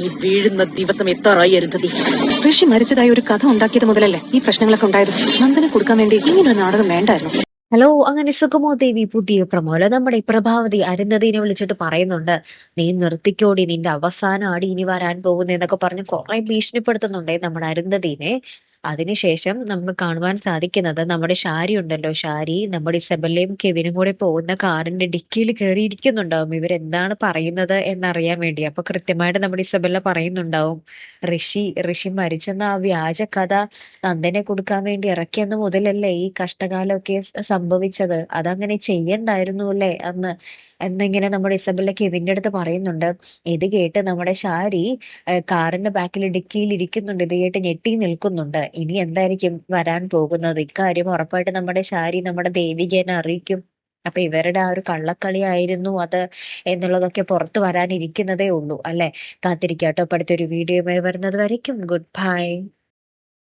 ഈ വീഴുന്ന ദിവസം എത്താറായി അരുന്ധതി. ഋഷി മരിച്ചതായി ഒരു കഥ ഉണ്ടാക്കിയത് മുതലല്ലേ ഈ പ്രശ്നങ്ങളൊക്കെ ഉണ്ടായത്. നന്ദനെ കൊടുക്കാൻ വേണ്ടി ഇങ്ങനൊരു നാടകം വേണ്ടായിരുന്നു. ഹലോ, അങ്ങനെ സുഗമോ ദേവി പുതിയ പ്രമോല നമ്മുടെ പ്രഭാവതി അരുന്ധതിനെ വിളിച്ചിട്ട് പറയുന്നുണ്ട്, നീ നിർത്തിക്കോടി, നിന്റെ അവസാന ആടി ഇനി വരാൻ പോകുന്നതെന്നൊക്കെ പറഞ്ഞ് കുറെ ഭീഷണിപ്പെടുത്തുന്നുണ്ടേ നമ്മുടെ അരുന്ധതിനെ. അതിനുശേഷം നമുക്ക് കാണുവാൻ സാധിക്കുന്നത് നമ്മുടെ ഷാരി ഉണ്ടല്ലോ, ഷാരി നമ്മുടെ ഇസബല്ലയും കെവിനും കൂടെ പോകുന്ന കാറിന്റെ ഡിക്കിയിൽ കയറിയിരിക്കുന്നുണ്ടാവും ഇവരെന്താണ് പറയുന്നത് എന്നറിയാൻ വേണ്ടി. അപ്പൊ കൃത്യമായിട്ട് നമ്മുടെ ഇസബല്ല പറയുന്നുണ്ടാവും, ഋഷി മരിച്ചെന്ന ആ വ്യാജ കഥ നന്ദനെ കൊടുക്കാൻ വേണ്ടി ഇറക്കിയെന്ന് മുതലല്ലേ ഈ കഷ്ടകാലമൊക്കെ സംഭവിച്ചത്. അതങ്ങനെ ചെയ്യണ്ടായിരുന്നു അല്ലേ അന്ന് എന്നിങ്ങനെ നമ്മുടെ ഇസബല്ല കെവിന്റെ അടുത്ത് പറയുന്നുണ്ട്. ഇത് കേട്ട് നമ്മുടെ ഷാരി കാറിന്റെ ബാക്കിൽ ഡിക്കിയിൽ ഇരിക്കുന്നുണ്ട്. ഇത് കേട്ട് ഞെട്ടി നിൽക്കുന്നുണ്ട്. ഇനി എന്തായിരിക്കും വരാൻ പോകുന്നത്? ഇക്കാര്യം ഉറപ്പായിട്ട് നമ്മുടെ ശാരി നമ്മുടെ ദേവികേനെ അറിയിക്കും. അപ്പൊ ഇവരുടെ ആ ഒരു കള്ളക്കളി ആയിരുന്നു അത് എന്നുള്ളതൊക്കെ പുറത്തു വരാനിരിക്കുന്നതേ ഉള്ളൂ അല്ലെ. കാത്തിരിക്കാട്ടോ. അടുത്തൊരു വീഡിയോയുമായി വരുന്നത് വരയ്ക്കും ഗുഡ് ബൈ.